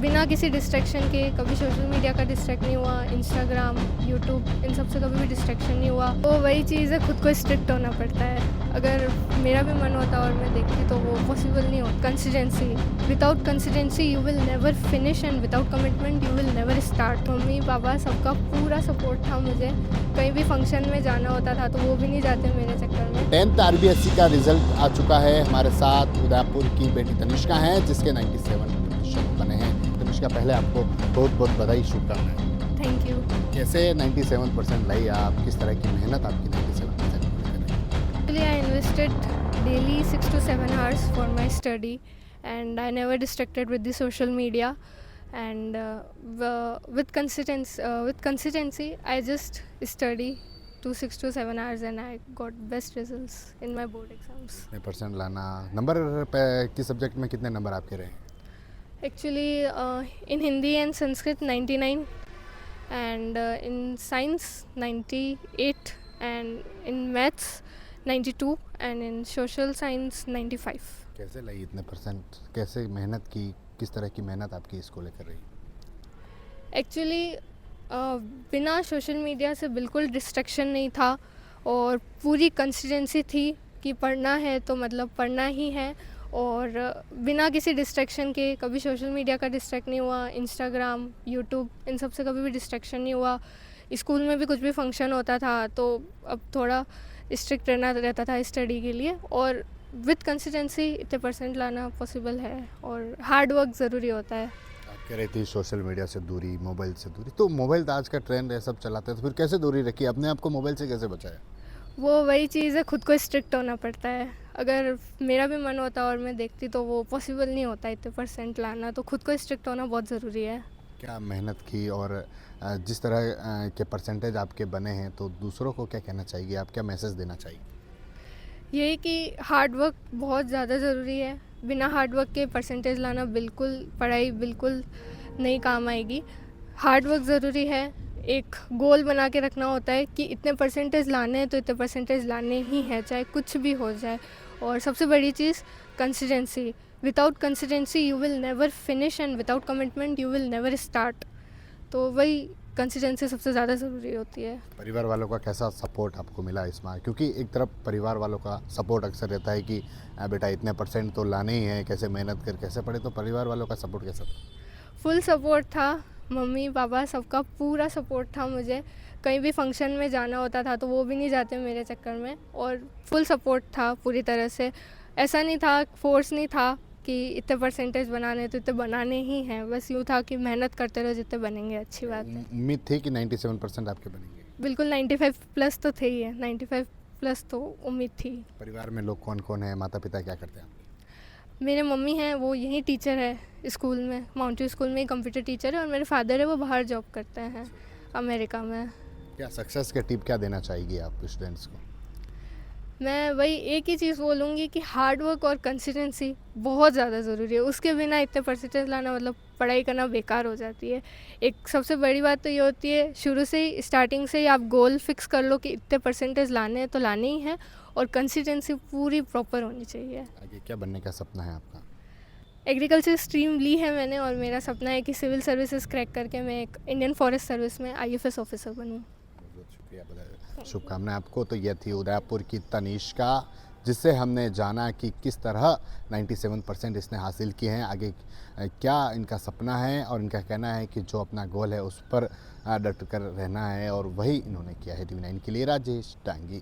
बिना किसी डिस्ट्रैक्शन के कभी सोशल मीडिया का डिस्ट्रैक्ट नहीं हुआ, इंस्टाग्राम, यूट्यूब इन सब से कभी भी डिस्ट्रैक्शन नहीं हुआ। तो वही चीज़ है, खुद को स्ट्रिक्ट होना पड़ता है। अगर मेरा भी मन होता और मैं देखती तो वो पॉसिबल नहीं होता। Consistency, without consistency you will never finish and without commitment you will never start. Mummy papa सबका पूरा सपोर्ट था मुझे। कहीं भी फंक्शन में जाना होता था तो वो भी नहीं जाते मेरे चक्कर में। 10th RBSC का रिजल्ट आ चुका है। हमारे साथ उदयपुर की बेटी तनिष्का हैं जिसके 97% बने हैं। तनिष्का, पहले आपको बहुत बहुत बधाई, शुभकामनाएं। Thank you. कैसे 97% लाई आप? किस तरह की मेहनत आपकी 97% पूरी कर रही है? Actually, I invested daily 6 to 7 hours for my study, and I never distracted with the social media. And with consistency, I just study to 6 to 7 hours, and I got best results in my board exams. कितने percent लाना? Number पे किस subject में कितने number आपके रहे? Actually, in Hindi and Sanskrit 99, and in science 98, and in maths 92, and in social science 95. कैसे लाई इतने परसेंट? कैसे मेहनत की? किस तरह की मेहनत आपकी इसको लेकर रही? एक्चुअली बिना सोशल मीडिया से बिल्कुल डिस्ट्रैक्शन नहीं था और पूरी कंसिस्टेंसी थी कि पढ़ना है तो मतलब पढ़ना ही है। और बिना किसी डिस्ट्रैक्शन के कभी सोशल मीडिया का डिस्ट्रैक्ट नहीं हुआ, इंस्टाग्राम, यूट्यूब इन सब से कभी भी डिस्ट्रैक्शन नहीं हुआ। स्कूल में भी कुछ भी फंक्शन होता था तो अब थोड़ा स्ट्रिक्ट रहना रहता था स्टडी के लिए। और विद कंसिस्टेंसी इतने परसेंट लाना पॉसिबल है और हार्ड वर्क ज़रूरी होता है। आप कह रही थी सोशल मीडिया से दूरी, मोबाइल से दूरी, तो मोबाइल तो आज का ट्रेंड है, सब चलाते हैं, तो फिर कैसे दूरी रखी? अपने आप को मोबाइल से कैसे बचाया? वो वही चीज़ है, खुद को स्ट्रिक्ट होना पड़ता है। अगर मेरा भी मन होता और मैं देखती तो वो पॉसिबल नहीं होता इतने परसेंट लाना। तो खुद को स्ट्रिक्ट होना बहुत ज़रूरी है। क्या मेहनत की और जिस तरह के परसेंटेज आपके बने हैं, तो दूसरों को क्या कहना चाहिए? आप क्या मैसेज देना चाहिए? यही कि हार्ड वर्क बहुत ज़्यादा ज़रूरी है। बिना हार्ड वर्क के परसेंटेज लाना बिल्कुल, पढ़ाई बिल्कुल नहीं काम आएगी। हार्ड वर्क ज़रूरी है। एक गोल बना के रखना होता है कि इतने परसेंटेज लाने हैं तो इतने परसेंटेज लाने ही हैं, चाहे कुछ भी हो जाए। और सबसे बड़ी चीज़ consistency. Without consistency you will never finish and without commitment you will never start. तो वही कंसिस्टेंसी सबसे ज़्यादा ज़रूरी होती है। परिवार वालों का कैसा सपोर्ट आपको मिला इसमें? क्योंकि एक तरफ परिवार वालों का सपोर्ट अक्सर रहता है कि बेटा इतने परसेंट तो लाने ही हैं, कैसे मेहनत कर कैसे पढ़े, तो परिवार वालों का सपोर्ट कैसा था? फुल सपोर्ट था। मम्मी पापा सबका पूरा सपोर्ट था मुझे। कहीं भी फंक्शन में जाना होता था तो वो भी नहीं जाते मेरे चक्कर में। और फुल सपोर्ट था पूरी तरह से। ऐसा नहीं था, फोर्स नहीं था कि इतने परसेंटेज बनाने तो इतने बनाने ही हैं। बस यूँ था कि मेहनत करते रहो, जितने बनेंगे अच्छी बात है। उम्मीद थी कि 97% आपके बनेंगे? बिल्कुल 95 प्लस तो थे ही है। 95 प्लस तो उम्मीद थी। परिवार में लोग कौन कौन है? माता पिता क्या करते हैं? मेरे मम्मी हैं, वो यहीं टीचर है स्कूल में, माउंटेन स्कूल में कंप्यूटर टीचर है। और मेरे फादर है, वो बाहर जॉब करते हैं अमेरिका में। क्या सक्सेस के टिप क्या देना चाहेगी आप स्टूडेंट्स को? मैं वही एक ही चीज़ बोलूँगी कि हार्ड वर्क और कंसिस्टेंसी बहुत ज़्यादा ज़रूरी है। उसके बिना इतने परसेंटेज लाना मतलब पढ़ाई करना बेकार हो जाती है। एक सबसे बड़ी बात तो ये होती है, शुरू से ही स्टार्टिंग से ही आप गोल फिक्स कर लो कि इतने परसेंटेज लाने हैं तो लाने ही हैं। और कंसिस्टेंसी पूरी प्रॉपर होनी चाहिए। आगे क्या बनने का सपना है आपका? एग्रीकल्चर स्ट्रीम ली है मैंने और मेरा सपना है कि सिविल सर्विसेज क्रैक करके मैं एक इंडियन फॉरेस्ट सर्विस में IFS ऑफिसर बनूँ। बहुत शुक्रिया, बधाई, शुभकामनाएं आपको। तो यह थी उदयपुर की तनिष्का, जिससे हमने जाना कि किस तरह 97% इसने हासिल किए हैं। आगे क्या इनका सपना है और इनका कहना है कि जो अपना गोल है उस पर डट कर रहना है, और वही इन्होंने किया है। TV9 के लिए राजेश डांगी।